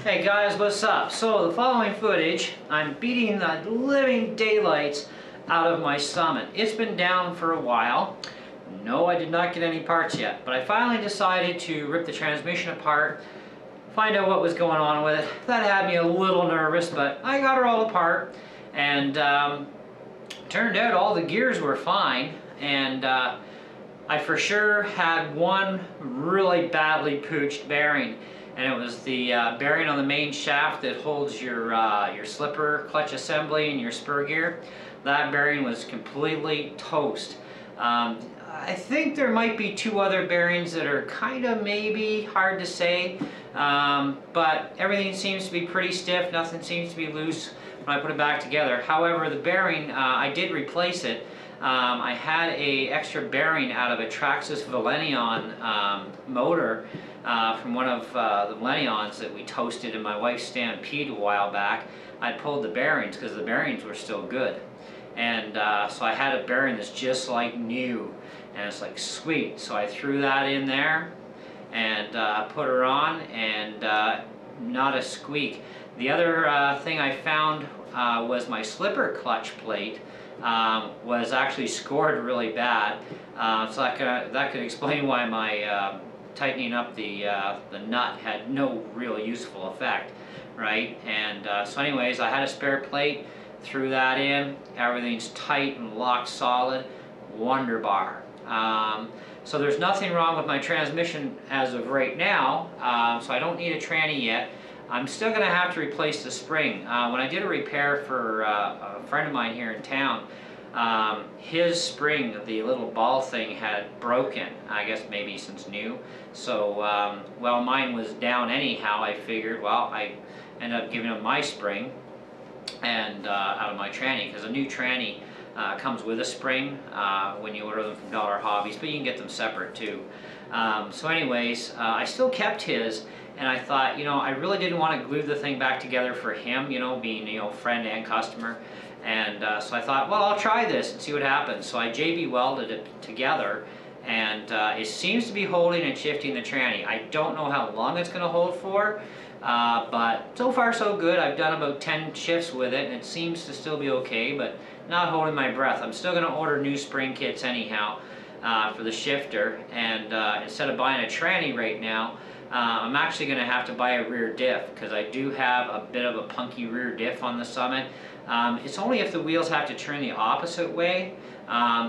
Hey guys, what's up? So the following footage, I'm beating the living daylights out of my Summit. It's been down for a while. No, I did not get any parts yet, but I finally decided to rip the transmission apart, find out what was going on with it. That had me a little nervous, but I got her all apart, and turned out all the gears were fine, and I for sure had one really badly pooched bearing. And it was the bearing on the main shaft that holds your slipper clutch assembly and your spur gear. That bearing was completely toast. I think there might be two other bearings that are kind of maybe hard to say, but everything seems to be pretty stiff. Nothing seems to be loose when I put it back together. However, the bearing, I did replace it. I had a extra bearing out of a Traxxas Valenion motor from one of the Valenions that we toasted in my wife's Stampede a while back. I pulled the bearings because the bearings were still good, and so I had a bearing that's just like new, and it's like sweet. So I threw that in there and put her on, and not a squeak. The other thing I found was my slipper clutch plate was actually scored really bad, so that could explain why my tightening up the nut had no real useful effect, right? And so anyways, I had a spare plate, threw that in, everything's tight and locked solid, wonderbar. So there's nothing wrong with my transmission as of right now, so I don't need a tranny yet. I'm still going to have to replace the spring. When I did a repair for a friend of mine here in town, his spring, the little ball thing, had broken, I guess maybe since new. So, well, mine was down anyhow. I figured, well, I ended up giving him my spring and out of my tranny, because a new tranny comes with a spring when you order them from Dollar Hobbies, but you can get them separate too. So anyways, I still kept his, and I thought, you know, I really didn't want to glue the thing back together for him, you know, being, you know, friend and customer. And so I thought, well, I'll try this and see what happens. So I JB welded it together, and it seems to be holding and shifting the tranny. I don't know how long it's going to hold for, but so far so good. I've done about 10 shifts with it, and it seems to still be okay, but not holding my breath. I'm still going to order new spring kits anyhow for the shifter, and instead of buying a tranny right now, I'm actually going to have to buy a rear diff, because I do have a bit of a punky rear diff on the Summit. It's only if the wheels have to turn the opposite way,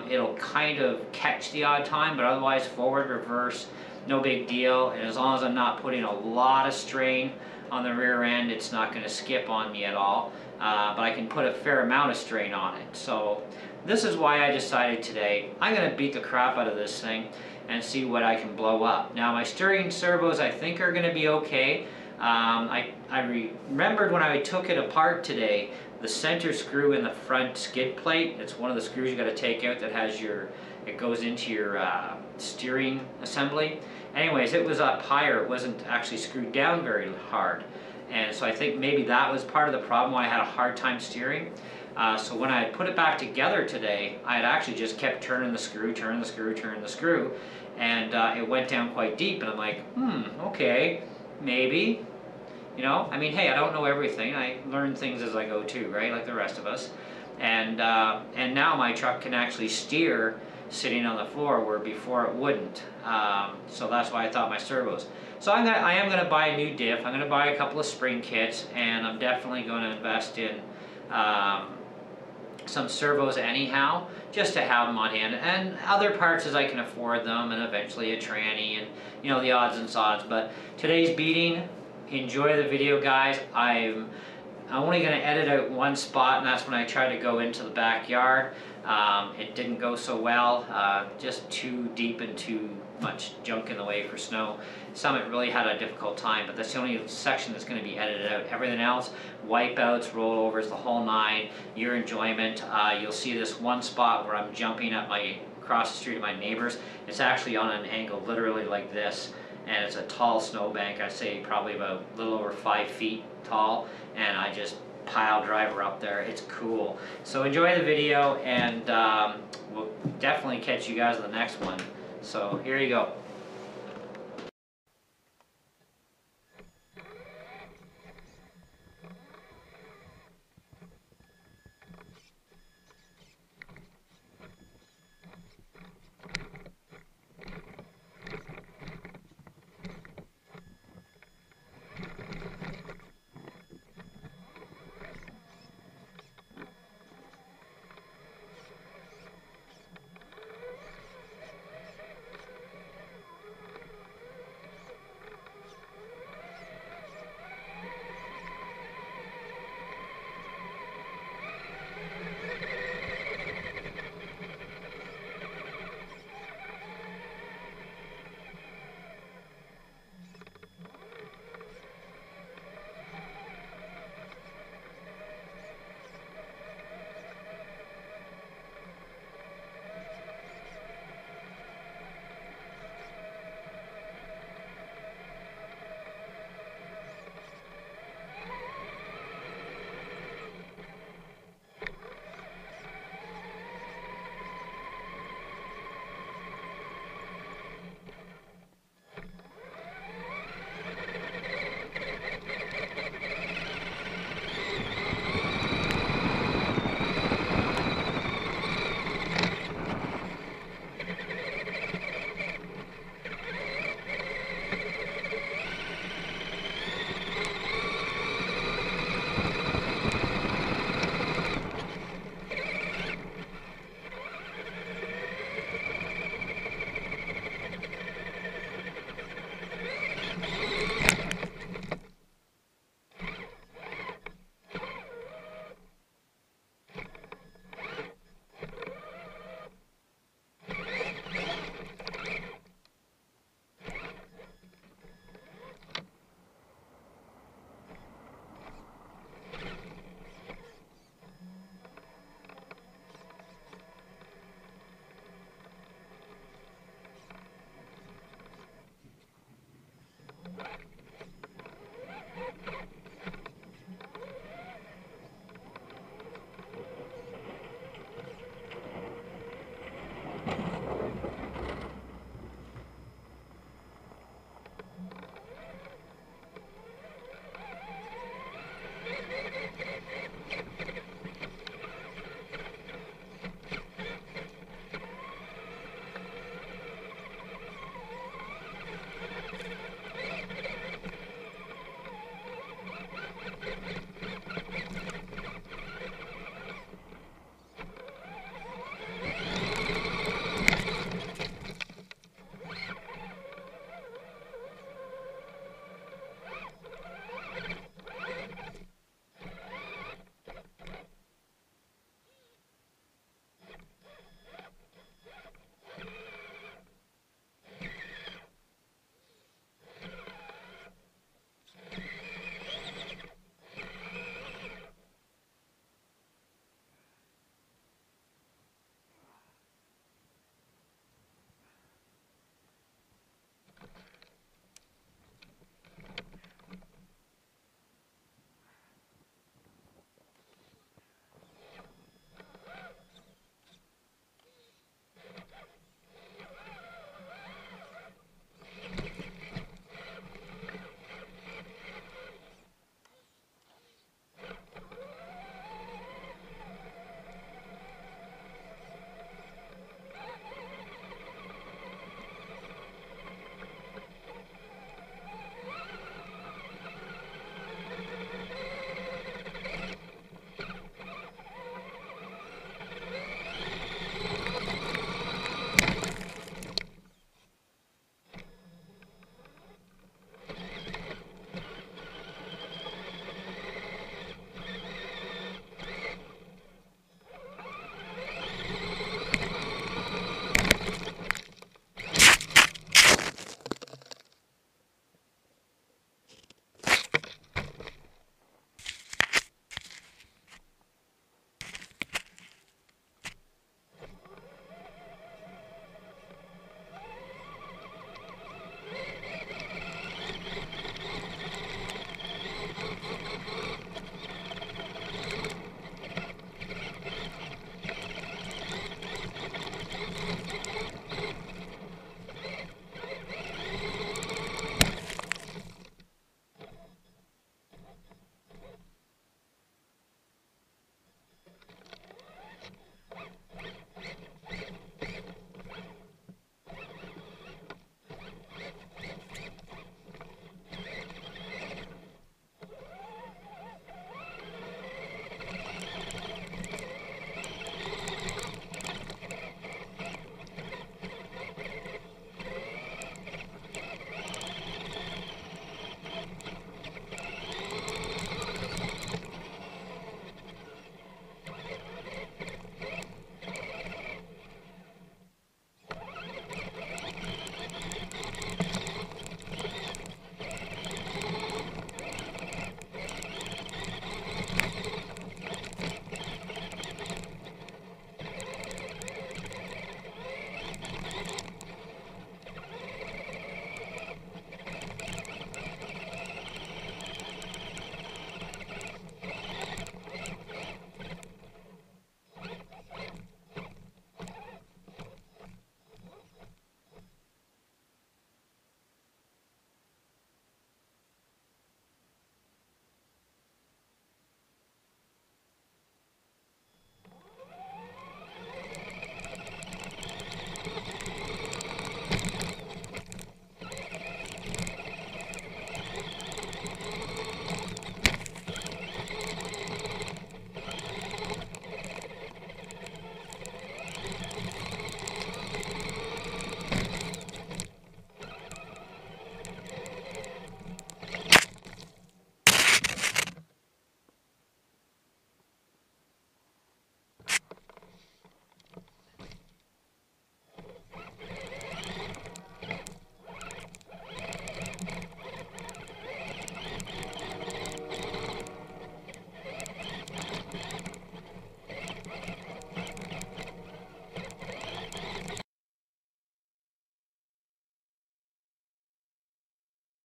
it'll kind of catch the odd time, but otherwise forward, reverse, no big deal. And as long as I'm not putting a lot of strain on the rear end, it's not going to skip on me at all, but I can put a fair amount of strain on it. So this is why I decided today I'm going to beat the crap out of this thing and see what I can blow up. Now my steering servos I think are going to be okay. I remembered when I took it apart today, the center screw in the front skid plate, it's one of the screws you got to take out that has it goes into your steering assembly. Anyways, it was up higher, it wasn't actually screwed down very hard. And so I think maybe that was part of the problem why I had a hard time steering. So when I put it back together today, I had actually just kept turning the screw, turning the screw, turning the screw, and it went down quite deep, and I'm like, okay, maybe. You know, I mean, hey, I don't know everything. I learn things as I go too, right? Like the rest of us. And now my truck can actually steer sitting on the floor where before it wouldn't. So that's why I thought my servos. So I am going to buy a new diff. I'm going to buy a couple of spring kits, and I'm definitely going to invest in some servos anyhow, just to have them on hand, and other parts as I can afford them, and eventually a tranny, and you know, the odds and sods. But today's beating, enjoy the video, guys. I'm only going to edit out one spot, and that's when I tried to go into the backyard. It didn't go so well, just too deep and too much junk in the way for snow. Summit really had a difficult time, but that's the only section that's going to be edited out. Everything else, wipeouts, rollovers, the whole nine, your enjoyment. You'll see this one spot where I'm jumping at across the street of my neighbors. It's actually on an angle literally like this, and it's a tall snowbank. I'd say probably about a little over 5 feet tall, and I just pile driver up there. It's cool. So enjoy the video, and we'll definitely catch you guys in the next one. So here you go.